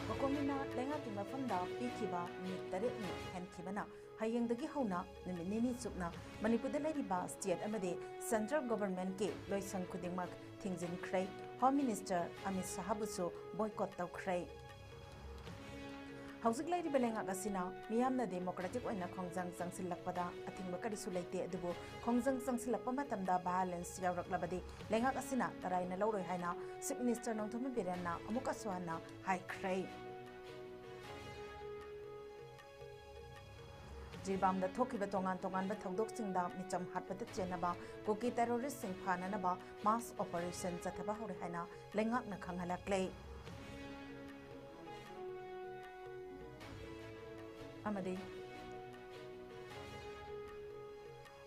Kokomina lenga ki mafamda pikiba ni taretni henkibana hayengdagi hauna niminini supna Manipur da leriba state amade central government ke loisang kudingmak thingzin krai Home Minister Amit Sahabusu boycott taw krai Hauzik lairi belenga gasina miyamna democratic oina khongjang jangsilakpada athingba karisu leite adubu khongjang jangsilakpa matamda balance yawraklabadi lenga gasina taraina lawroi haina chief minister nongthome birenna amuka swana hai krai Jibam da thokiba tongan ba thodok singda micham hatpata chenaba koki terrorist sing phananaba mass operation chathaba hore haina lengak na khanghalak lei Amadi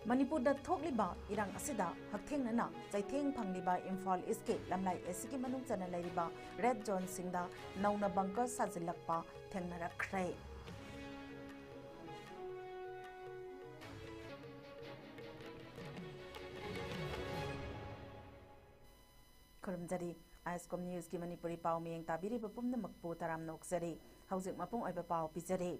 Manipur da thokliba irang asida haktheng nana chaitheng phangliba Imphal East ke lamlai esiki manung chana lairiba red zone singda nauna bunker sajilakpa thengnara khrai Kurumjari ISCOM News ki Manipuri pau miyeng tabiri bapumna makpu taram noksari haujik mapung oiba pau pijari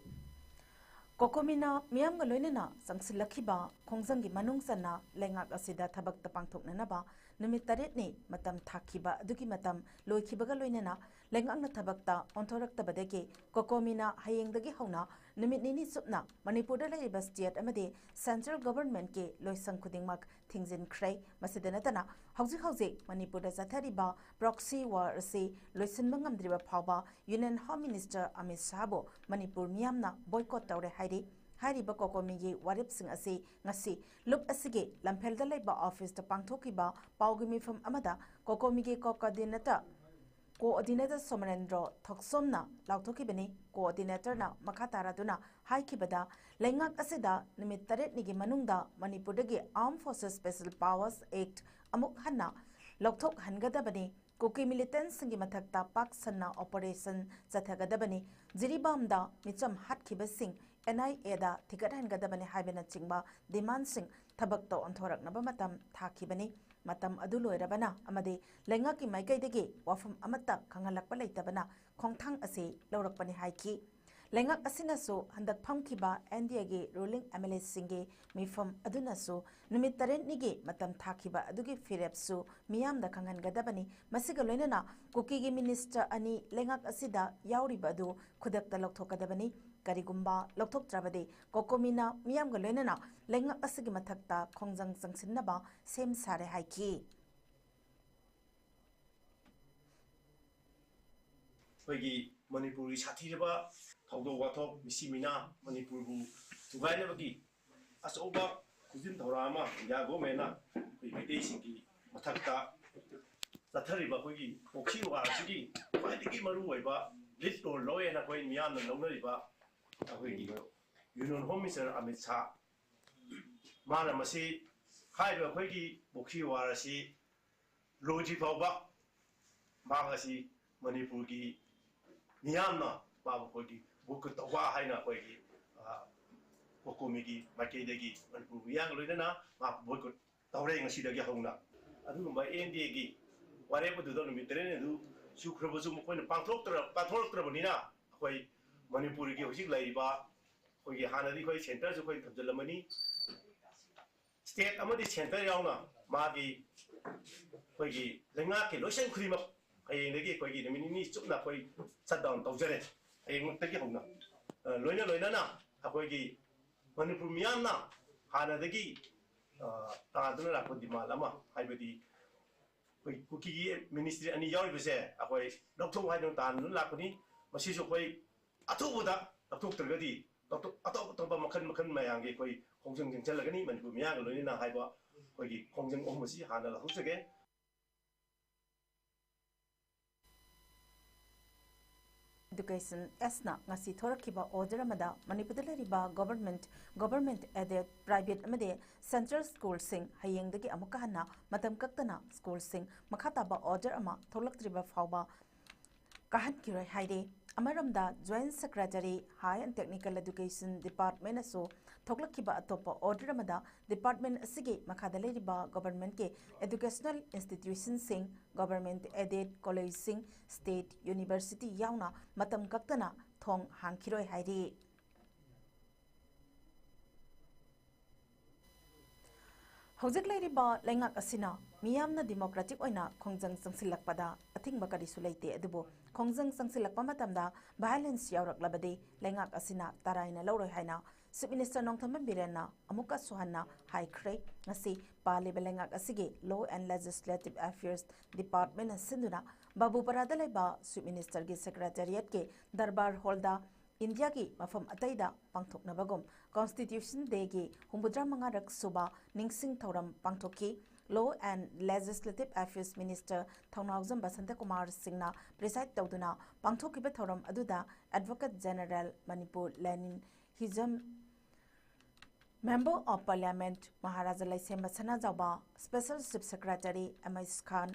Kokomina miyam ga loinena sangsilakhiba khongjang gi manung sana lengak asida thabak ta pangthoknanaba numit taret ni matam thakhiba adugi matam loikhiba ga loinena lengak na thabak ta onthorak ta badege Kokomina hayengdagi hauna numit nini supna Manipur da leriba state amade central government ke loisang khudingmak thingzin krai masidana tana hauji Manipur da jathariba proxy war ase loisinba ngamdriba phawba Union Home Minister Amit Sahabu Manipur miyamna boycott tawre Hariba Kokomigi warip sing ase ngasi lup asige lamfelda laiba office ta pangthokiba paugimi from amada Kokomigi coordinator Somarendro Thoksomna lauthokibani coordinator na makhatara duna haikibada lengak asida nimit taret nigi manungda Manipur dagi Armed Forces Special Powers Act amuk hanna lokthok hangadabani Koki militants singi mathakta pak sanna operation chathagadabani jiribamda micham hatkhiba sing NIA da thigathan gadabani haibena chingba demand sing thabak to onthoraknaba matam thakibani matam adu loirabana amade lengaki maikaidagi wafam amata khangalakpa leitabana khongthang ase lawrakpani haiki lengak asinasu handak phamkiba NDA ge ruling MLA singe mifam adunasu numit taren nige matam thakhiba adugi firepsu miyamda khangan gadabani masiga loinana kuki gi minister ani lengak asida yauriba adu khudakta lokthokadabani karigumba lokthok trabade Kokomina miyam ga loinana lengak asigi mathakta khongjang jangsinnaba sem sare haiki Pagi Manipuri sathiraba thawdo wathok misimina Manipurbu tugaina bagi asoba kujin thorama yago mena pite singi mathakta sathariba pagi okhi wa sigi paidigi maru oiba list or loyena koi miyam na lonariba pagi Union Home Minister Amit Shah mana masi haiba pagi okhi wa rasi loji thawba magasi Manipur gi Miyamna babu kogi buku tawa haina kogi Kokomigi makedegi Manipur yang loinana ma buku tawre ngasi dagi hauna adu ba NDA gi ware bu do no mitrene du sukhrabusu mo koina pathok tra bonina koi Manipur gi hojik laiba kogi hanadi koi center su koi thamjalamani state amadi center yauna ma gi kogi lenga ke loisen khurima ayengdagi kogi nimini chupna koi shutdown tawjare ayengtagi hona loina na akogi Manipur miyamna hanadagi taaduna rakko dimal ama haibadi koi kuki ministry ani yawibase akoi dokthong haidon tan lakoni masiso koi athubuda dokthok tragadi dokthok atop makhan mayangi koi khongjang jengchalagani Manipur miyang loina haiba kogi khongjang omasi hanala husage Education esna ngasi thorakiba order amada Manipur da leriba government aided private amade central school sing hayengdagi amuka hanna matam kaktana school sing makhataba order ama tholaktriba phawba kahan kirai haide amaramda joint secretary high and technical education department aso थोकलखिबा अतोप order अमदा department असिगे मखादा लेरिबा government के educational institution सिंग government aided college सिंग state university यावना मतम कक्तना थोंग हांखिरोय हाइरी हौजिक लेरिबा लेंगाक असिना मियामना डेमोक्रेटिक ओइना खोंजंग संगसिलकपदा अथिंगबा करिसु लेते अदुबो खोंजंग संगसिलकपा मतमदा वायलेंस यावरकलबदे लेंगाक असिना ताराइना लौरोय हाइना चीफ मिनिस्टर नोंथम बिरेनना अमुका सुहन्ना हाइख्रे ngasi पालेबा लेंगाक असिगे law and legislative affairs department सिंदुना बाबूपरादा लेबा चीफ मिनिस्टर के सेक्रेटेरिएट के दरबार हॉलदा इंडिया की मफम अतैदा पांथोकनबगुम कॉन्स्टिट्यूशन डे की हुंबुद्रा मंगारक सुबा निंगसिंग थौरम पांथोकी law and legislative affairs minister Thounaojam Basanta Kumar सिंहना प्रिसाइड तौदुना पांथोकिबा थौरम अदुदा advocate general Manipur Lenin Hijam member of parliament Maharaja Leishemba Sanajaoba special chief secretary MS Khan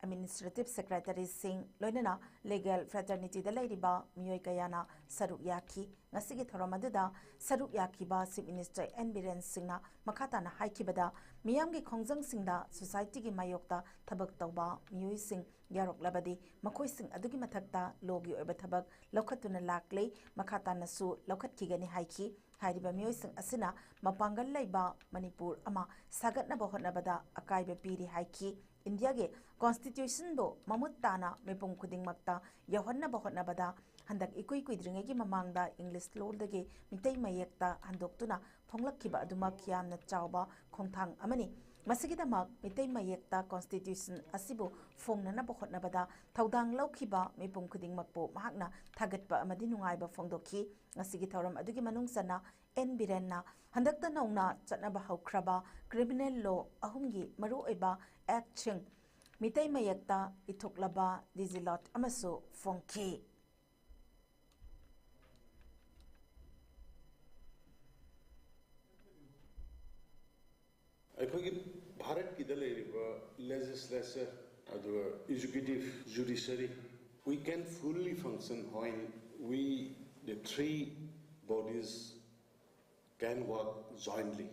administrative secretary Singh लोइनना लीगल फ्रेटर्निटी दा लेरिबा मियोय कयाना सरुक याखी ngasi थोरम अदुदा सरुक याखीबा चीफ मिनिस्टर एन बिरेन सिंहना मखाताना हाइखिबदा मियाम की खोंजंग सिंहदा सोसाइटी की मायोक्ता थबक तौबा मियोय सिंह यारोकलबदी मखोय सिंह अदुगी मथक्ता लोगी ओइबा थबक लौखतुना लाक्ले मखातानासु लौखतखिगनी हाइखी हाइरिबा मियोय सिंह असिना मपांगल लेबा मणिपुर अमा सागतनबा होटनबदा अकाइबा पीरी हाइखी इंडिया के कॉन्स्टिट्यूशन बो ममुत ताना मेपुम खुदिंगमक्ता यौहन्नबा होटनबदा हंदक इकुई कुइद्रिंगेगी ममांगदा इंग्लिश लोलदगे मितै मयेक्ता हंदोक्तुना फोंगलक्खिबा अदुमक यामना चावबा खोंथांग अमनी मसिगिदमक मितै मयेक्ता कॉन्स्टिट्यूशन असिबो फोंगननबा होटनबदा थौदांग लौखिबा मेपुम खुदिंगमकपो महाकना थागतबा अमदि नुंगाइबा फोंदोखी ngasi थौरम अदुगी मनुंगसना एन बिरेनना हंदक्ता नौना चटनबा हौख्रबा क्रिमिनल लॉ अहुमगी मरु ओइबा एक्शन मितै मयेक्ता इथोकलबा डिजिलॉट अमसो फोंखी अखोगी भारत की दलेरिबा लेजिस्लेचर अदुगा executive judiciary we can fully function when we the three bodies can work jointly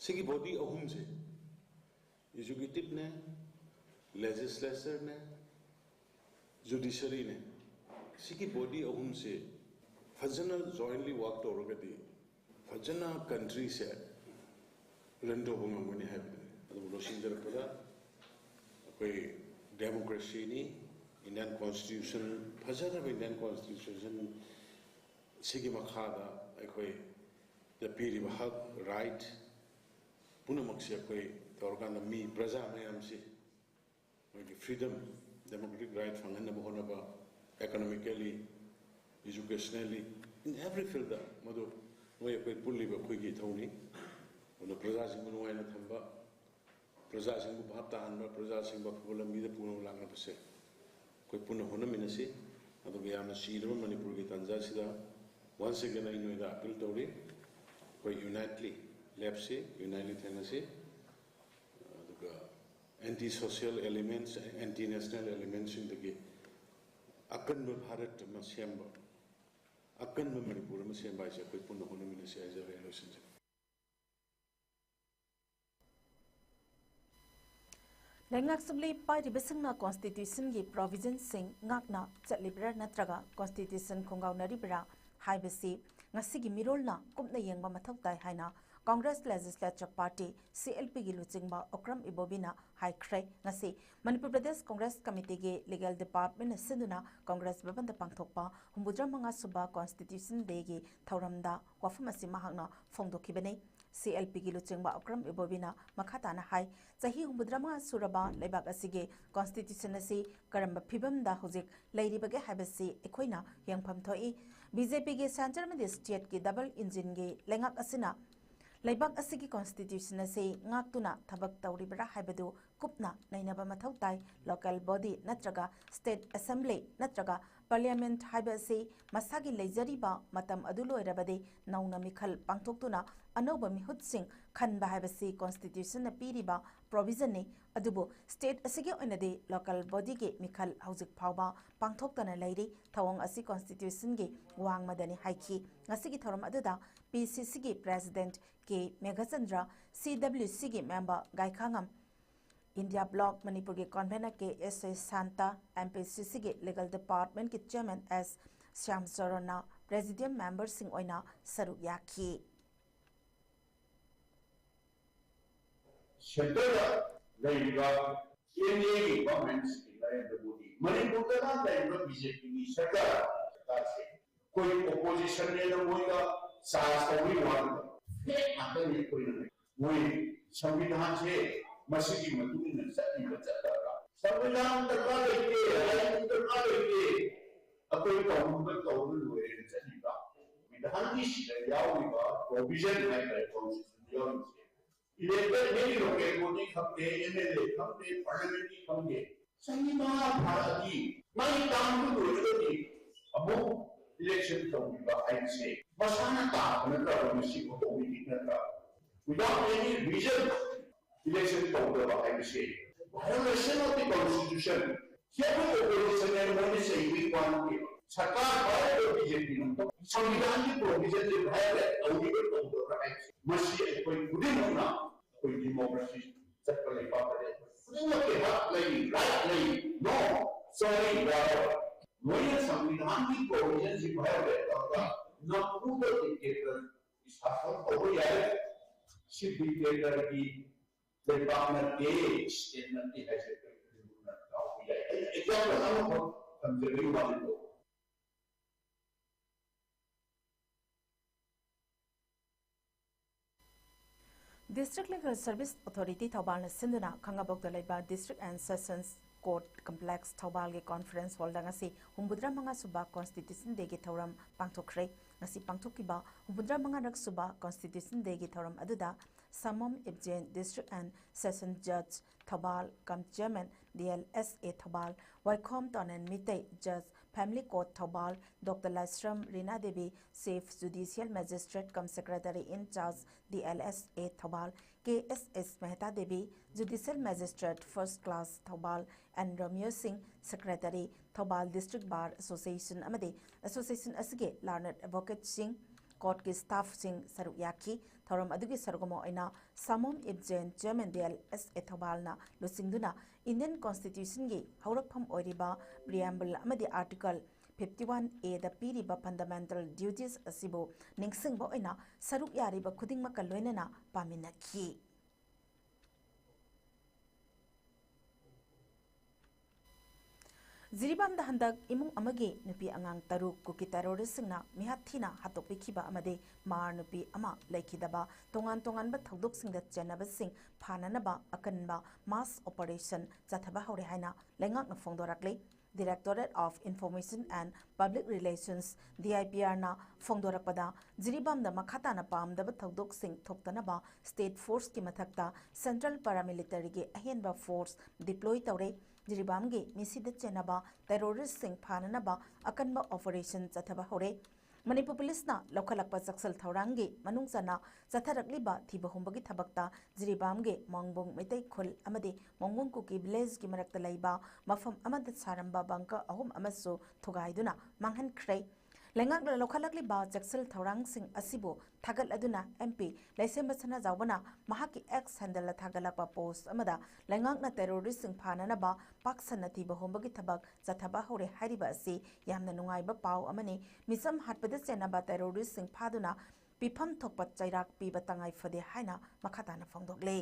sigi body ahum se executive ne legislature ne judiciary ne sigi body ahum se fajana jointly work torogadi fajana country se rendo bungamani have adu losinjar pada koi democracy ni Indian Constitution fajana Indian Constitution sigi makhada akoi the piri hak right punamak se akoi torgana mi praja mayam se freedom democratic right fangana bahona ba economically educationally in every field madu noi akoi pulli ba khoi gi thoni ono praja sing nu waina thamba praja sing bu bhap ta hanba praja sing ba phulam mi de puno langna pase कोई पुनः होना मिनसी अदो याना serum Manipur की तंजा सिदा once again I know that appeal तोड़ी कोई unitedly left से unitedly थे से अदो anti social elements anti national elements इन तकी अकन में भारत में सेम्बा अकन में मणिपुर में सेम्बा ऐसे कोई पुनः होना मिनसी ऐसे रेलोशन से लेंगाक सुमले पाइरिबसिंगना कॉन्स्टिट्यूशन की प्रोविजन सिंग ngakna chatlibra natraga constitution khongaunaribra haibasi ngasigi mirolna kumna yengba mathau tai haina Congress Legislature Party CLP gi luchingba okram ibobina haikhrai ngasi Manipur Pradesh Congress Committee ge Legal Department sinduna Congress babanda pangthokpa humbudra manga suba Constitution Day gi thauramda wafamasi mahakna phongdokhibane CLP gi luchingba okram ibobina makhatana hai chahi humbudra manga suraba leibak asige Constitution asi karamba phibamda hojik leiribage habasi ekhoina yangpham thoi BJP ge center me state ki double engine ge lengak asina लेबाक असिगी constitution से ngakuna thabak tawribra haibadu kupna nainaba mathau tai local body natraga state assembly natraga parliament haibasi masagi leijariba matam adu loirabade nauna mikhal pangthoktuna anoba mihut sing खनबा हाइबसी constitution न पीरिबा provision ने अदुबो state असिगे ओइनदे local body के मिखल हौजिक फावबा पांगथोक्तना लैरी थवंग असि कॉन्स्टिट्यूशन के वांगमदनी हाइखी ngasi थौरम अदुदा PCC के प्रेसिडेंट के मेघचंद्र CWC के मेंबर गायखांगम इंडिया ब्लॉक मणिपुर के कन्वेनर के S.A. शांता MPCC के लीगल डिपार्टमेंट के चेयरमैन S. श्याम चरण प्रेसिडियम मेंबर सिंह ओइना सरुक याखी सेंटर लैबा केंद्रीय गवर्नमेंट की नरेंद्र मोदी मणिपुर का लैबा बीजेपी की सरकार से कोई ओपोजिशन ने न होगा सास कोई वाद फेक आते नहीं कोई नहीं वही संविधान से मसीही मधुरी ने सही बचाता रहा संविधान तक लेके राजनीति तक लेके अकोई कानून हुए चलेगा विधान की शिलायाओं प्रोविजन है कॉन्स्टिट्यूशन इलेक्टेड नहीं लोगे मोदी खंडे एमएलए खंडे पार्लियामेंट्री खंडे संविधान भारती मैं काम को दोषी अब इलेक्शन करूंगा ऐसे मसाना का मतलब मसीह को कोई नहीं without any reason इलेक्शन करूंगा ऐसे violation of the constitution क्या वो opposition ने मोदी से ही कौन किया सरकार भारत और बीजेपी ने संविधान की प्रोविजन से बाहर है अवैध करूंगा ऐसे मसीह कोई खुद होना कोई डेमोक्रेसी चक्कर नहीं पा रहे खुद के हक नहीं राइट नहीं नो सॉरी वही संविधान की प्रोविजन से बाहर है ना पूरा डिक्टेटर इस हाथ को हो जाए सिर्फ डिक्टेटर की डिपार्टमेंट के स्टेटमेंट की हैसियत का हो जाए एग्जांपल हम कंसिडरिंग वाले को District Legal Service Authority Thawbal na sinduna khangabok da laiba District and Sessions Court Complex Thawbal ge conference hall da ngasi humbudra manga suba Constitution Day ge thauram pangthokre ngasi pangthokiba humbudra manga rak suba Constitution Day ge thauram aduda Samom Ibjen District and Session Judge Thawbal kam Chairman DLSA Thawbal Welcome Tonen Mitei Judge Family Court Thawbal Dr. Lasram Rina Devi Chief Judicial Magistrate cum Secretary in Charge DLSA Thawbal KSS Mehta Devi Judicial Magistrate First Class Thawbal and Romeo Singh Secretary Thawbal District Bar Association Amade Association Asige Learned Advocate Singh Court के staff Singh सरुक याकी थौरम अदुगी सरुगमो इना सामोम इब्जेन chairman DLSA थौबालना लुसिंगदुना Indian constitution की हौरकफम ओरिबा preamble अमदी article 51A दा पीरिबा fundamental duties असिबो निंगसिंगबो इना सरुक यारिबा खुदिंगमक लोइनना पामिनखी Ziribam da handak imung amage nupi angang taru kuki terrorist singna mihathina hatokpikhiba amade mar nupi ama laikhidaba tongan ba thodok singda chenaba sing phananaba akanba mass operation chathaba hore haina lengak na phongdorakle Directorate of Information and Public Relations DIPR na phongdorakpada Ziribam da makhata na pamdaba thodok sing thoktanaba state force ki mathakta central paramilitary ge ahenba force deploy tawre Jiribam ge misida chenaba terrorist sing phananaba akanba operation chathaba hore Manipur police na lokhalakpa jaksal thaurangi manungsana chatharakliba thiba humbagi thabakta Jiribam ge mongbong metai khul amade mongbong kuki village ki marakta laiba mafam amada saramba bangka ahum amasu thugaiduna manghan khrei Lengak la lokhalakli ba jaksal thaurang sing asibo thagal aduna MP laisem basana jawbana mahaki ex handle thagalakpa post amada lengak na terrorist sing phanana ba paksana thi bahombagi thabak jathaba hore hariba asi yamna nungai ba pau amani misam hatpada chena ba terrorist sing phaduna pifam thokpat chairak pi batangai fade haina makhata na phongdokle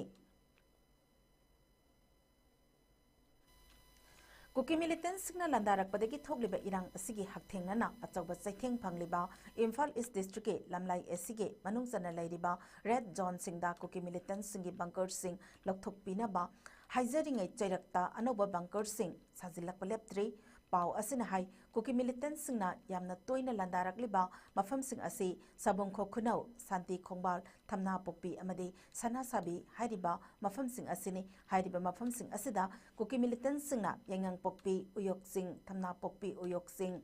Kuki militants signal landarak padagi thogliba irang asigi hakthengna achawba chaitheng phangliba Imphal East District lamlai asige manungsana lairiba Red Zone singda kuki militants singi bunker sing lokthokpina ba haizaring ai chairakta anoba bunker sing sajilakpa leptri pau asina hai kuki militants singna yamna toina landarakliba mafam sing asi sabongkho khunau santi khongbal thamna pokpi amadi sana sabi hairiba mafam sing asini hairiba mafam sing asida kuki militants singna yangang pokpi uyok sing thamna pokpi uyok sing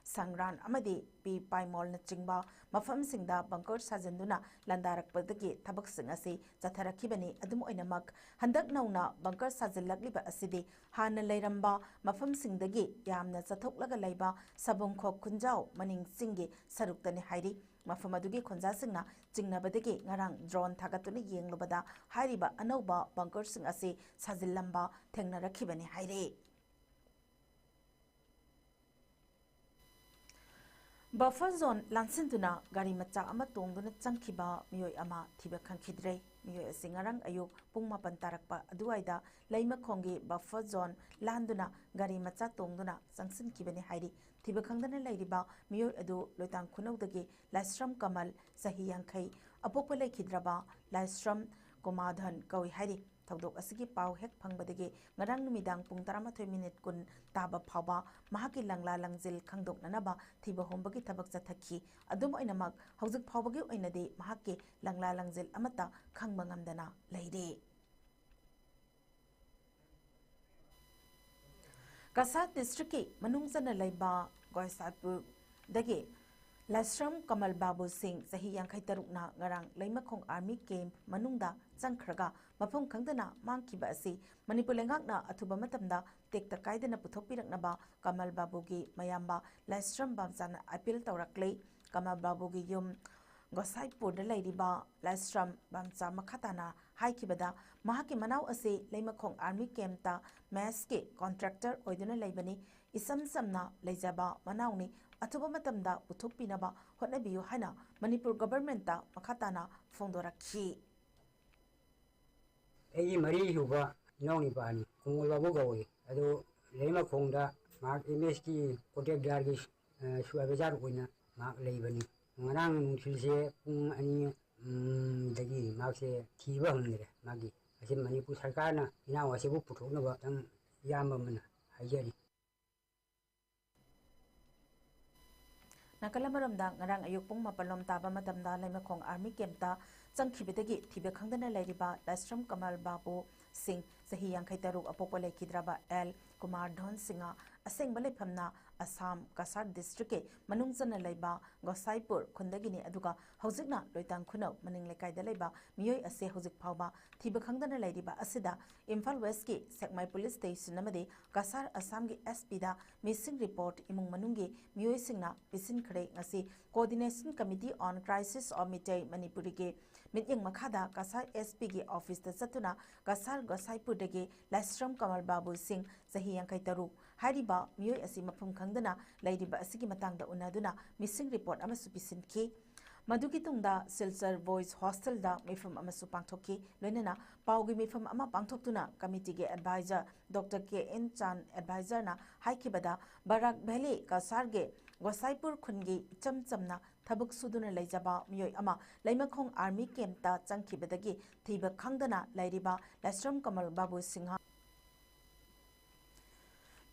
Sangran amadi pi paimol na chingba mafamsingda bunker sajanduna landarakpadagi thabaksing asi chatharakibani adum oinamak handak nauna bunker sajillagliba asidi hana leiramba mafamsingdagi yamna chathoklaga leiba sabungkho kunjau maning singi saruktani hairi mafam adugi khonjasingna jingnabadagi ngarang drone thagatuni yenglubada hairiba anauba bunker sing asi sajillamba thengnarakibani hairi Buffer zone lansintuna gari macha ama tongduna changkhiba miyoi ama thiba khangkhidre miyoi singarang ayuk pung mapan tarakpa aduaida leimakhongi buffer zone landuna gari macha tongduna changsin kibani hairi thiba khangdana leiriba miyoi adu loitang khunawdagi laisram kamal sahi yankhai apokpa lekhidraba laisram komadhan kawi hairi Tawdok asigi pau hek pangbadagi ngarang numidang pung 13 minute kun taba phawba mahaki langla langjil khangdok nanaba thiba hombagi thabak chathaki adum oinamak haujuk phawbagi oinadi mahaki langla langjil amata khangba ngamdana leire Kasat district ki manungjana leiba Goisatpur dagi Lasram Kamal Babu Singh sahi yankhai tarukna ngarang leimakhong army camp manungda changkhraga mafam khangdana mangkiba asi Manipur lengakna athuba matamda tekta kaidana puthokpiraknaba Kamal Babu gi mayamba Lasram Bamjana appeal tawraklei Kamal Babu gi yum Gosaipur da leiriba Lasram Bamcha makhatana haikibada mahaki manau ase leimakhong army camp ta mass ke contractor oiduna leibani isam samna leijaba manauni Atuba matamda puthokpinaba hotnabiyu haina Manipur government ta makhatana phongdorakhi Egi mari huba noni bani kungol babu gawi ado lema khongda mak ms ki contact dar gi suabejar koina mak leibani ngarang nungsilse pung ani dagi makse thiba hangre magi asin Manipur sarkarna ina wasibu puthoknaba tang yamba mana hajari Nakalamaromda ngarang ayuk pung mapalom taba matamda leimakhong army camp ta changkhibedagi thibe khangdana leiriba Lasram Kamal Babu Singh sahi yankhai taruk apokpa lekhidraba L Kumar Dhon Singha asengba leiphamna Assam Kasar district ke manungjana leiba Gosaipur khundagini aduga haujikna loitang khunau maning lekaida leiba miyoi ase haujik phawba thibe khangdana leiriba asida Imphal West ki Sekmai police station amadi Kasar Assam gi SP da missing report imung manungi miyoi singna pisin khare ngasi coordination committee on crisis of Mitai Manipuri ke mityang makhada Kasar SP gi office ta chatuna Kasar Gosaipur dagi Lasram Kamal Babu Singh sahi yankhai taruk hariba miyoi asi mafum khangdana leiriba asigi matangda unaduna missing report amasu pisinki Maduki tungda Silsar Voice Hostel da mifam amasu pangthoki loinana paugi mifam ama pangthoktuna committee ge advisor Dr. K.N. Chan advisor na haikibada Barak Valley Kasar ge Gosaipur khungi chamchamna thabuk suduna leijaba miyoi ama leimakhong army camp ta changkhibadagi thiba khangdana leiriba Lasram Kamal Babu Singha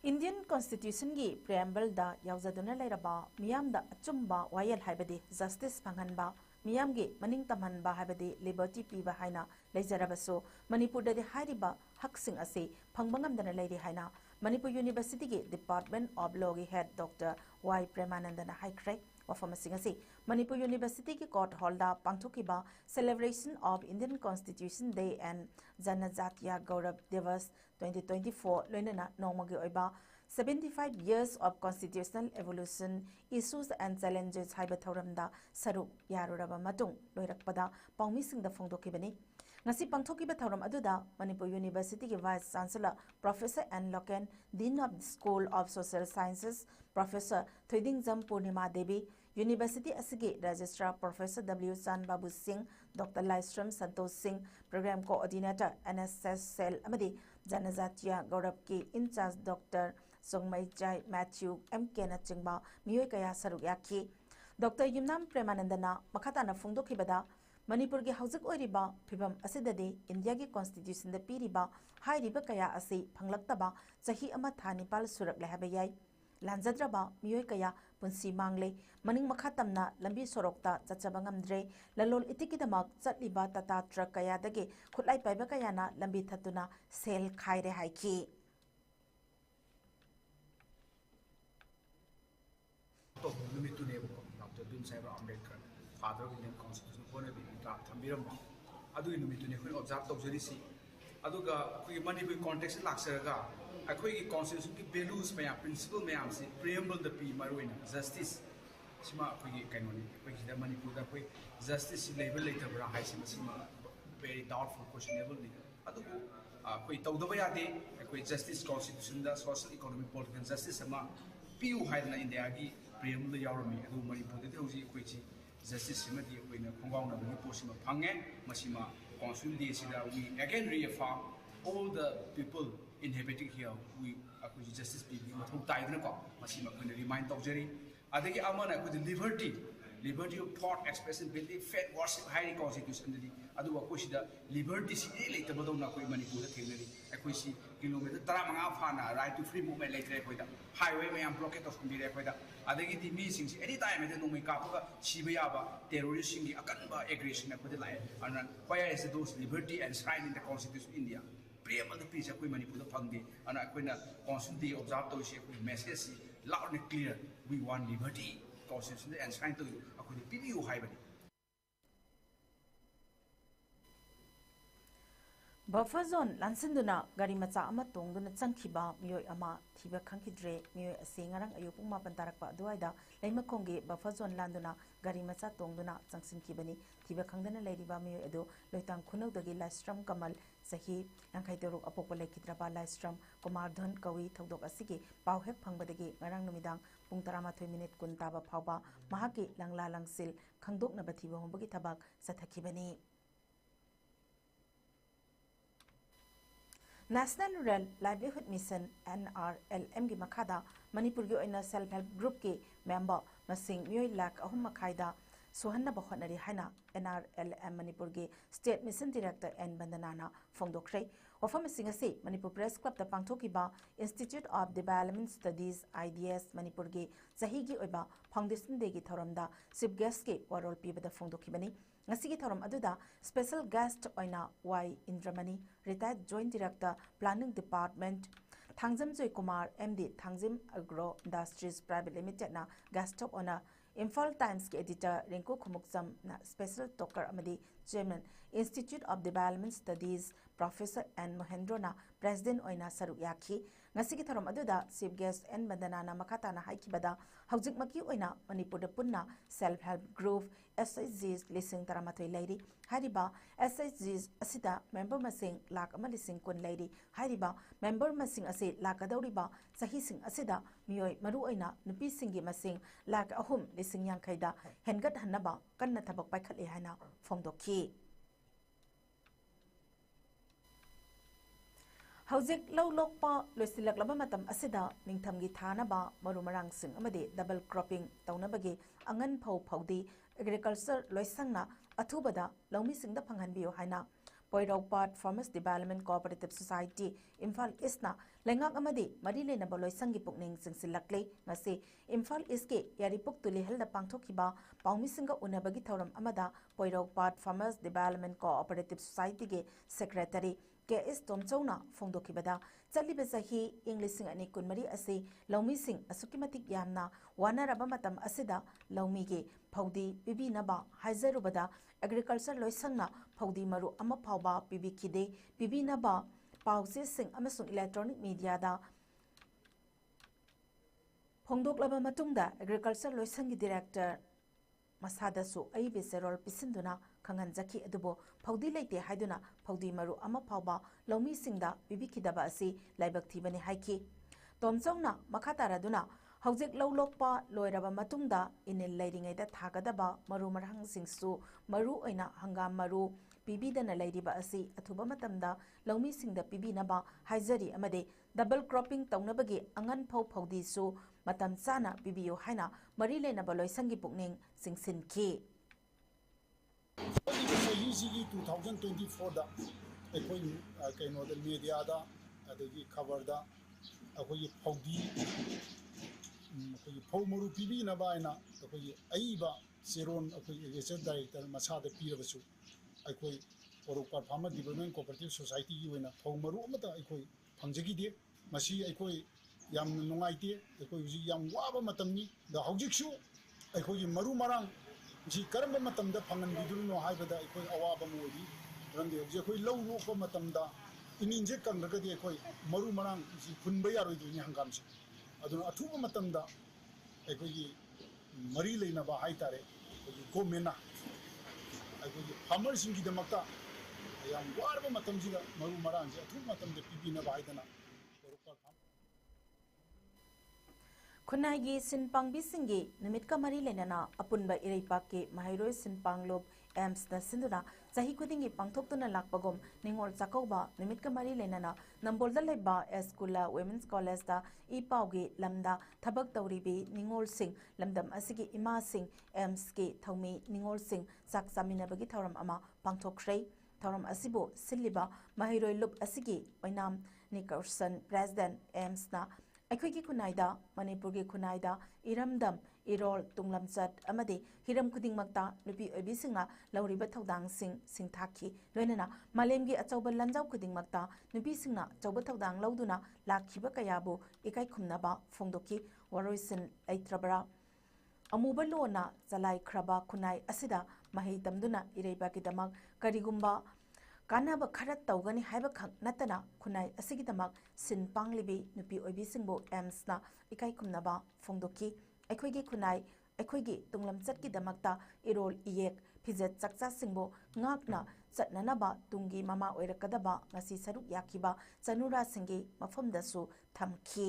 Indian Constitution gi preamble da yaujaduna leiraba miyam da achumba wayel haibadi justice panghanba miyam gi maning tamhanba haibadi liberty piba haina leijarabaso Manipur da hairiba haksing ase phangbangam dana leiri haina Manipur University gi Department of Law gi head Dr. Y Premanandana haikrek wafamasi Manipur University ki court hall da pangthokiba celebration of Indian Constitution Day and Janajatiya Gaurav Divas 2024 loinana nongmagi oiba 75 years of constitutional evolution issues and challenges haiba thoramda saruk yaruraba matung loirakpada paumi-singda phongdokibani ngasi pangthokiba thoram aduda Manipur University ki Vice Chancellor Professor N. Loken, Dean of the School of Social Sciences Professor Thoidingjam Purnima Devi, University asigi Registrar Professor W. Chan Babu Singh, Dr. Laisram Santosh Singh, Program Coordinator NSS Cell Amadi, Janajatiya Gaurav ki in charge Dr. Songmai Jai Matthew M.K. Nachingba, Miyoi Kaya Saruk Yaki, Dr. Yumnam Premanandana, Makhatana Phongdokhibada, Manipur gi haujuk oiriba phibam asidadi India gi constitution da piriba hairiba kaya asi phanglaktaba chahi ama thanipal surak lehaba yai lanjadraba miyoi kaya punsi mangle maning makhatamna lambi sorokta chachaba ngamdre lalol itikidamak chatliba tata truck kaya dagi khutlai paiba kaya na lambi thatuna sel khaire haiki ꯇꯧꯕ ꯅꯨꯃꯤꯠꯇꯨꯅꯦꯕꯀꯣ doctor Bhim Saheb Ambedkar father of Indian constitution ꯍꯣꯠꯅꯕꯤ draft ꯊꯝꯕꯤꯔꯝꯕ ꯑꯗꯨꯒꯤ ꯅꯨꯃꯤꯠꯇꯨꯅꯦ ꯑꯩꯈꯣꯏꯅ ꯑꯣꯕꯖꯥꯔꯕ ꯇꯧꯖꯔꯤꯁꯤ ꯑꯗꯨꯒ ꯑꯩꯈꯣꯏꯒꯤ Manipuri context ꯂꯥꯛꯆꯔꯒ ꯑꯩꯈꯣꯏꯒꯤ ꯀꯣꯟꯁꯇꯤꯇ꯭ꯌꯨꯁꯟꯒꯤ values ꯃꯌꯥꯝ ꯄ꯭ꯔꯤꯟꯁꯤꯄꯜ ꯃꯌꯥꯝꯁꯤ ꯄ꯭ꯔꯤꯑꯦꯝꯕꯜꯗ ꯄꯤ ꯃꯔꯨꯑꯣꯏꯅ ꯖꯁꯇꯤꯁ ꯁꯤꯃ ꯑꯩꯈꯣꯏꯒꯤ ꯀꯩꯅꯣꯅꯤ ꯑꯩꯈꯣꯏ ꯁꯤꯗ ꯃꯅꯤꯄꯨꯔꯗ ꯑꯩꯈꯣꯏ ꯖꯁꯇꯤꯁꯁꯤ ꯂꯩꯕ ꯂꯩꯇꯕ꯭ꯔꯥ ꯍꯥꯏꯁꯤꯃ ꯁꯤꯃ very doubtful questionableꯅꯤ ꯑꯗꯨꯕꯨ ꯑꯩꯈꯣꯏ ꯇꯧꯗꯕ ꯌꯥꯗꯦ ꯑꯩꯈꯣꯏ ꯖꯁꯇꯤꯁ ꯀꯣꯟꯁꯇꯤꯇ꯭ꯌꯨꯁꯟꯗ ꯁꯣꯁꯤꯌꯦꯜ ꯏꯀꯣꯅꯣꯃꯤꯛ ꯄꯣꯂꯤꯇꯤꯀꯦꯜ ꯖꯁꯇꯤꯁ ꯑꯃ ꯄꯤꯌꯨ ꯍꯥꯏꯗꯅ ꯏꯟꯗꯤꯌꯥꯒꯤ ꯄ꯭ꯔꯤꯑꯦꯝꯕꯜꯗ ꯌꯥꯎꯔꯝꯃꯤ ꯑꯗꯨꯕꯨ ꯃꯅꯤꯄꯨꯔꯗꯗꯤ ꯍꯧꯖꯤꯛ ꯑꯩꯈꯣꯏꯁꯤ ꯖꯁꯇꯤꯁꯁꯤꯃꯗꯤ ꯑꯩꯈꯣꯏꯅ ꯈꯣꯡꯒꯥꯎꯅꯕꯒꯤ ꯄꯣꯠꯁꯤꯃ ꯐꯪꯉꯦ ꯃꯁꯤꯃ constitution decide we again reaffirm all the people inhabiting here ꯑꯩꯈꯣꯏꯒꯤ ꯖꯁꯇꯤꯁ ꯄꯤꯕꯒꯤ ꯃꯊꯧ ꯇꯥꯏꯗꯅꯀꯣ ꯃꯁꯤꯃ ꯑꯩꯈꯣꯏꯅ ꯔꯤꯃꯥꯏꯟ ꯇꯧꯖꯔꯤ ꯑꯗꯒꯤ ꯑꯃꯅ ꯑꯩꯈꯣꯏꯗ ꯂꯤꯕꯔꯇꯤ ꯑꯣꯐ ꯊꯣꯠ ꯑꯦꯛꯁꯄ꯭ꯔꯦꯁꯟ ꯕꯤꯂꯤꯐ ꯐꯦꯠ ꯋꯥꯔꯁꯤꯞ ꯍꯥꯏꯔꯤ ꯀꯣꯟꯁꯇꯤꯇ꯭ꯌꯨꯁꯟꯗꯗꯤ ꯑꯗꯨꯕꯨ ꯑꯩꯈꯣꯏ ꯁꯤꯗ ꯂꯤꯕꯔꯇꯤꯁꯤ ꯂꯩꯇꯕꯗꯧꯅ ꯑꯩꯈꯣꯏ ꯃꯅꯤꯄꯨꯔꯗ ꯊꯦꯡꯅꯔꯤ ꯑꯩꯈꯣꯏꯁꯤ ꯀꯤꯂꯣꯃꯤꯇꯔ 15 ꯐꯥꯅ ꯔꯥꯏꯠ ꯇꯨ ꯐ꯭ꯔꯤ ꯃꯨꯚꯃꯦꯟ ꯂꯩꯇ꯭ꯔꯦ ꯑꯩꯈꯣꯏꯗ ꯍꯥꯏꯋꯦ ꯃꯌꯥꯝ ꯕ꯭ꯂꯣꯀꯦꯠ ꯇꯧꯁꯟꯕꯤꯔꯦ ꯑꯩꯈꯣꯏꯗ ꯑꯗꯒꯤꯗꯤ ꯃꯤꯁꯤꯡꯁꯤ ꯑꯦꯅꯤ ꯇꯥꯏꯝ ꯍꯦꯛꯇ ꯅꯣꯡꯃꯩ ꯀꯥꯞꯄꯒ ꯁꯤꯕ ꯌꯥꯕ ꯇꯦꯔꯣꯔꯤꯁꯁꯤꯡꯒꯤ ꯑꯀꯟꯕ ꯑꯦꯒ꯭ꯔꯦꯁꯟ ꯑꯩꯈꯣꯏꯗ ꯂꯥꯛꯑꯦ ꯑꯗꯨꯅ where is those liberty and shrine in the constitution of India ꯄ꯭ꯔꯤꯑꯦꯝꯕꯜꯗ ꯄꯤꯔꯤꯁꯦ ꯑꯩꯈꯣꯏ ꯃꯅꯤꯄꯨꯔꯗ ꯐꯪꯗꯦ ꯑꯗꯨꯅ ꯑꯩꯈꯣꯏꯅ ꯀꯣꯟꯁꯇꯤꯇ꯭ꯌꯨꯁꯟ ꯗꯦ ꯑꯣꯕꯖꯥꯔꯕ ꯇꯧꯔꯤꯁꯦ ꯑꯩꯈꯣꯏ ꯃꯦꯁꯦꯖꯁꯤ ꯂꯥꯎꯗ ꯑꯦꯟ ꯀ꯭ꯂꯤꯌꯔ ꯋꯤ ꯋꯥꯟ ꯂꯤꯕꯔꯇꯤ ꯀꯣꯟꯁꯇꯤꯇ꯭ꯌꯨꯁꯟꯗ ꯑꯦꯟꯁ꯭ꯔꯥꯏꯟ ꯇꯧꯔꯤ ꯑꯩꯈꯣꯏꯗ ꯄꯤꯕꯤꯌꯨ ꯍꯥꯏꯕꯅꯤ बफर जोन लांसिंदुना गाड़ी मचा अमा तोंगदुना चंखिबा मियोय अमा थिबा खंखिद्रे मियोय असे ngarang ayu pung 8 tarakpa aduaida leimakhonggi buffer zone landuna gari macha tongduna changsinkhibani thiba khangdana leiriba miyoy adu loitang khunawdagi laistram kamal sahi langkhai toruk apokpa lekhidraba laistram kumardhan kawi thodok asigi pawhek phangbadagi ngarang numidang pung 13 minute kun taba phawba mahaki langla langsil khangdoknaba thiba hombagi thabak sathakibani National Rural Livelihood Mission NRLM gi makhada Manipur gi oina self help group ki member masing myoi lakh ahum makhaida suhanna bahonari haina NRLM Manipur gi state mission director N Bandanana phongdokhrei wafam singasi Manipur Press Club ta pangthokiba Institute of Development Studies IDS Manipur gi sahi gi oiba foundation de gi thoramda chief guest ki warol pibada phongdokhibani ngasigi thoram aduda special guest oina Y Indramani retired joint director planning department Thangjam Joy Kumar MD Thangjam Agro Industries Private Limited na guest top ona Imphal Times ki editor Rinku Khumukcham na special talker amadi chairman Institute of Development Studies Professor N Mohendro na president oina saruk yakhi ngasigi thoram aduda chief guest N Bandana na makata na haikibada haujik maki oina Manipur da punna self help group SHGs lising taramatoi leiri hariba SHGs asida member masing lak ama lising kun leiri hariba member masing ase lakadawriba sahi sing asida miyoi maru oina nupi singi masing lak ahum lising yang khaida hengat hanaba kanna thabak paikhat e haina phongdokhi Haujik low lokpa loisilak laba matam asida ningthamgi thanaba marumarang sing amade double cropping taunabagi angan phau phaudi agriculture loisangna athubada lawmi singda phanghanbiyo haina Poirokpat Farmers Development Cooperative Society Imphal Eastna lengak amadi mari lenaba loisangi pukning singsilakle ngase Imphal East ke yaripuk tuli helda pangthokiba paumi singa unabagi thoram amada Poirokpat Farmers Development Cooperative Society ke secretary KS Tomchona phongdokibada chaliba sahi Englishing ani kunmari ase lawmi sing asukimatik yamna wanaraba matam asida lawmi ge phaudi bibi naba haijarubada agriculture loisangna phaudi maru ama phawba bibi khide bibi naba pause sing amasung electronic media da phongdoklaba matungda agriculture loisangi director masadasu ai beserol pisinduna khanganjaki adubo phaudi leite haiduna phaudi maru ama phawba lawmi singda bibikidaba asi laibak thibani haiki tomchongna makhataraduna haujik lawlokpa loiraba matungda inil leiringaida thagadaba maru marhang singsu maru oina hangam maru pibidana leiriba asi athuba matamda lawmi singda pibinaba haijari amade double cropping taunabagi angan phau phaudi su matam chana pibiyo haina mari lenaba loisangi pukning singsinki Easy 2024 da ekoi kaino da media da adagi cover da akoi phaudi akoi phomuru pibi na baina akoi aiba seron akoi research director masa da pirabasu akoi Poirokpat Farmer Development Cooperative Society gi wena phomuru amata akoi phangjagi de masi akoi yam nungaite ekoi ji yam waba matamni da hojiksu ekoi maru marang ji karamba matamda phangan biduno haibada ekoi awaba modi rande je ekoi lau ro ko matamda ininje kangragadi ekoi maru marang ji phunba yaroi duni hangamsi aduna athuba matamda ekoi mari leina ba haitare government ekoi farmer singi damakta yam warba matamjida maru marang je athuba matamda pibina ba haidana खुनाई सिनपांग बिसिंगी निमित का मरी लेना अपुनबा इरेपा के माहिरोय सिनपांग lobe AIIMS न सिंदुना सही खुदिंगी पांगथोक्तुना लाकपगोम निंगोल चाकौबा निमित का मरी लेना नंबोलदा लेबा एस्कुला वुमेन्स कॉलेज दा इपाउगी लमदा थबक तौरीबी निंगोल सिंह लमदम असिगी इमा सिंह एम्स के थौमी निंगोल सिंह साक सामिनबगी थौरम अमा पांगथोक्ख्रै थौरम असिबो सिल्लिबा माहिरोय लुब असिगी ओइनाम निकर्सन प्रेसिडेंट एम्स ना अखोई खुनाइदा मणिपुर की खुनाइदा इरमदम इरोल तुंगलमचत अमदे हिरम खुदिंगमक्ता नुपी ओइबिसिंगना लौरिब थौदांगसिंग सिंगथाखी लोइनना मालेमगी अचौब लंजाव खुदिंगमक्ता नुपीसिंगना चौब थौदांग लौदुना लाखिबा कयाबु इकाई खुमनबा फोंदोकी वरोइसिन लैत्रबरा अमुबा लोना चलाई खरबा खुनाई असिदा मही तमदुना इरेबाकीदमक करिगुम्बा कानाब खरा तौगनी हाइबा खंग नतना खुनाई असिगिदमक सिन पांगलिबी नुपी ओइबिसिंगबो एम्सना इकाई खुमनबा फोंदोकी अखोइगी खुनाई अखोइगी तुंगलमचतकीदमक्ता इरोल इयेक फिजत चकचा सिंगबो ngakna चटननबा Tungi mama ओइरकदबा ngasi saruk yakiba chanura singi mafamdasu thamki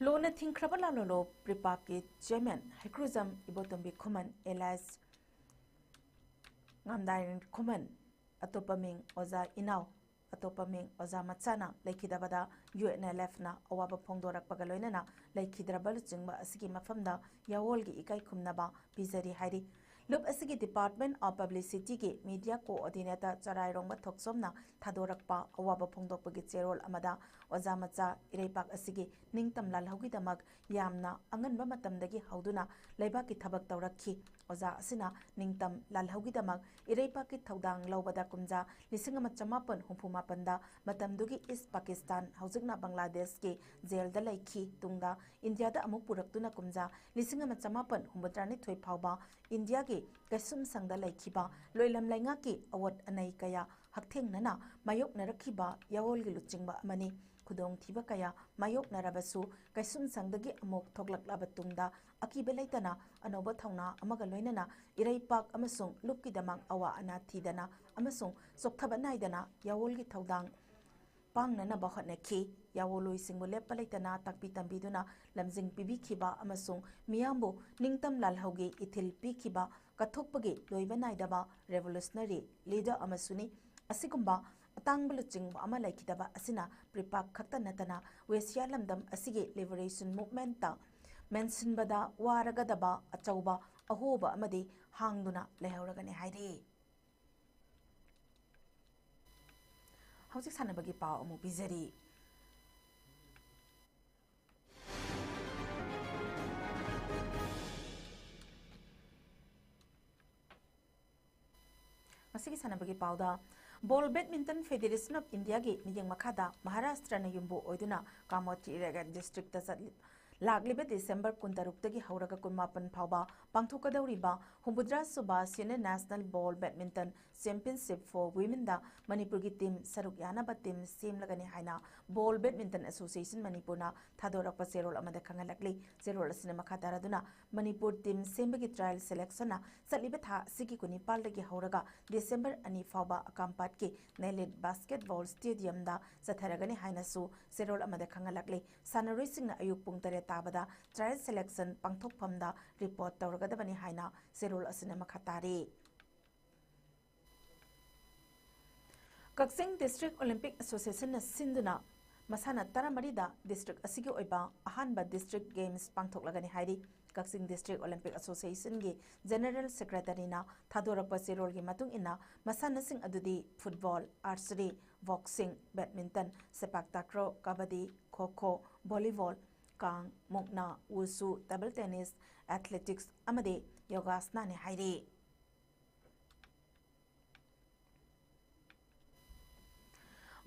लोना थिंख्रबला लोलो प्रिपाप के चेयरमैन हेक्रुजम इबोतम्बी खुमन एलाइस ngamdain खुमन अतोपमिंग ओजा इनाव अतोपमिंग ओजा मचाना लेखिदबदा UNLF ना अवाब फोंदोरकपगा लोइनना लेखिद्रबल चिंगबा असिगी मफमदा यावोलगी इकाई खुमनबा पिजरी हाइरी लुप असिगी डिपार्टमेंट ऑफ पब्लिसिटी के मीडिया कोऑर्डिनेटर चराइरोंग थोक्सोमना थादोरकपा अवाब फोंदोकपगी चेरोल अमदा ओजा मचा इरेपाक असिगी निंगतम लालहौगिदमक यामना अंगनबा मतमदगी हौदुना लेबाकी थबक तौरखी ओजा असिना निंगतम लालहौगिदमक इरेपाकी थौदांग लौबदा कुमजा 1958 मतमदुगी ईस्ट पाकिस्तान हौजिकना बांग्लादेश के जेल दा लैखी तुंगदा इंडिया दा अमुक पुरक्तुना कुमजा 1963 फावबा इंडिया के कैसुम संगदा लैखिबा लोइलम लैंगा की अवत अनै कया हकथेंगनना मायोकनरखिबा यावोलगी लुचिंगबा अमनी खुदोंग थीबा कया मायोकनरबसु कैसुम संगदगी अमुक थोगलकलाबा तुंगदा अकीबा लैतना अनौबा थौना अमगा लोइनना इरैपाक अमसुंग लुपकीदमक अवा अना थीदना अमसुंग सोक्थबा नाइदना यावोलगी थौदांग पांगनना बहनखी यावोलोई सिंगबो लेप्पा लैतना ताकपी तंबीदुना लमजिंग पिबिखिबा अमसुंग मियामबो निंगतम लालहौगी इथिल पीखिबा कथोकपगी लोइबा नाइदबा रेवोल्यूशनरी लीडर अमसुनी असिगुम्बा अतांगबलु चिंगबा अमा लैखिदबा असिना प्रिपाक खक्ता नतना वेस्या लमदम असिगे लिबरेशन मूवमेंट मेंशनबदा वारगदबा अचौबा अहोबा अमदि हांगदुना लेहौरगने हाइरे हौजिक सानबगी पाव अमु बिजरी मसिगी सानबगी पावदा ball badminton federation of India की मियंग मखादा महाराष्ट्र न युम्बो ओइदुना कामोती रेगन डिस्ट्रिक्ट लाग्लिबे डिसेंबर 16 हौरगा 18 फावबा पांथोकदौरिबा हुंबुद्रा सुबा senior national ball badminton championship for women दा मणिपुर की टीम सरुक यानाबा टीम सेमलगने हाइना बॉल बैडमिंटन एसोसिएशन मणिपुरना थादोरकपा चेरोल अमदा खंगलकली चेरोल असने मखातारादुना मणिपुर टीम सेमबगी ट्रायल सिलेक्शन चलिबे था सिगी कुनि पालदगी हौरगा डिसेंबर 2 फावबा अकामपाट के नेलेट बास्केटबॉल स्टेडियम दा चथरगने हाइनासु चेरोल अमदा खंगलकली सानरोइसिंगना अयुक पुंग तरे ताबदा ट्रायल सिलेक्शन पांथोकफमदा रिपोर्ट तौरगदबनी हाइना चेरोल असने मखातारी कक्सिंग डिस्ट्रिक्ट ओलंपिक एसोसिएशन सिंधुना मसाना तरामरीदा डिस्ट्रिक्ट असिगी ओइबा अहानबा डिस्ट्रिक्ट गेम्स पांथोकलगनी हाइरी कक्सिंग डिस्ट्रिक्ट ओलंपिक एसोसिएशन के जनरल सेक्रेटरीना थादोरकपा चेरोल की मतुंग इना मसानासिंग अदुदी football archery boxing badminton sepak takraw kabaddi kho kho volleyball kang मुक्ना वुसु टेबल टेनिस एथलेटिक्स अमदे योगासना ने हाइरे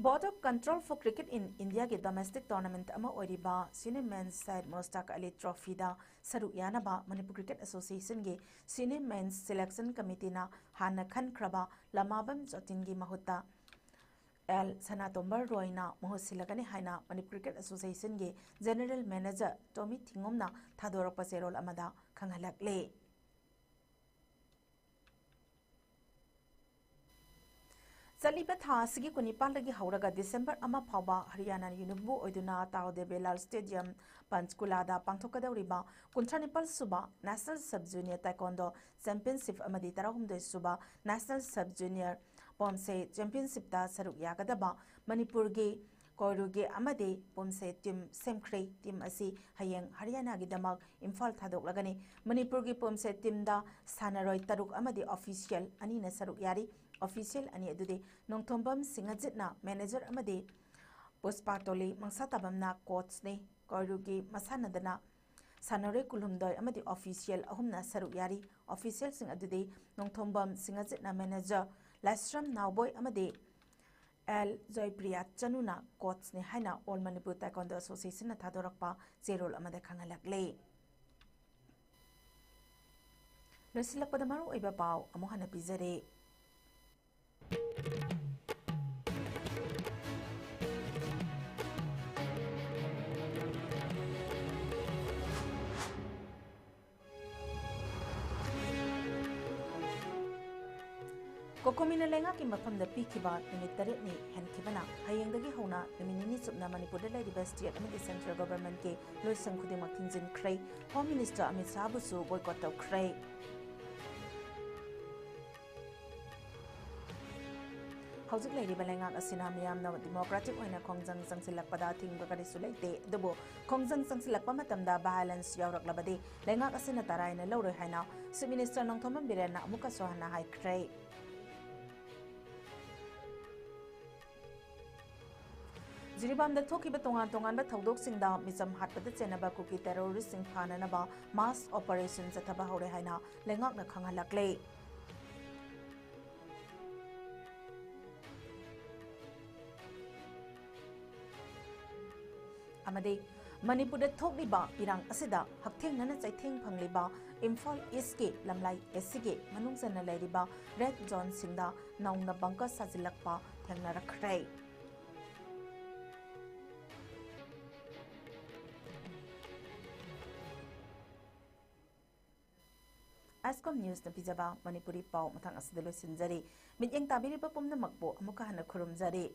Board of Control for Cricket in India के domestic tournament अमा ओरिबा senior men's side Mustaq Ali Trophy दा सरु यानबा Manipur Cricket Association के senior men's selection committee ना हाना खन क्रबा लमाबम जोतिन की महुता L Sanatombar Royna Mohosilagani Haina Manipur Cricket Association के general manager Tommy Tingomna थादोरक पसेरोल अमदा खंगलक ले Saliba tha sigi kunipal lagi hauraga December ama phawba Haryana Yunubu oiduna Taude Belal Stadium Panchkula da pangthokadauriba kuntranipal suba National Sub Junior Taekwondo Championship amadi tarahumdoi suba National Sub Junior Pomse Championship da saruk yagadaba Manipur ge Koiruge amade Pomse team Semkhrei team asi hayeng Haryana gi damak Imphal thadok lagani Manipur ge Pomse team da sanaroi taruk amadi official ani na saruk yari official ani adudi nongthombam singajitna manager amadi puspatoli mangsatabamna coach ne koirugi masanadana sanore kulhumdoi amadi official ahumna saruk yari official sing adudi nongthombam singajitna manager lasram nawboy amadi L Joypriya Chanuna coach ne haina All Manipur Taekwondo Association na thadorakpa zerol amada khangalakle losilakpada maru oiba paw amohana pizare Kokomina lenga ki mafam da pikiba numit tarit ni henkibana hayengdagi hona numinini subna Manipur da laiba state amadi central government ke loisang khudimak thinjin khrei Home Minister Amit Shah busu boycott taw khrei Hauzik lairiba lenga asina miyamna democratic oina khongjang sangsilakpada thingba karisu leite dubo khongjang sangsilakpa matamda violence yawraklabadi lenga asina taraina lawroi haina Chief Minister Nongthomam Birena amuka sohana hai khrei Jiribam da thoki ba tongan ba thodok singda misam hatpada chenaba kuki terrorist sing phananaba mass operation jathaba hore haina lengak na khanghalakle amade Manipur da thokliba irang asida haktheng nana chaitheng phangliba Imphal East ke lamlai esige manungjana lairiba red zone singda naungna bangka sajilakpa thengna rakhrai ISCOM News na pijaba Manipuri pau mathang asidalo sinjari mityeng tabiri pa pumna makbo amuka hana khurum jari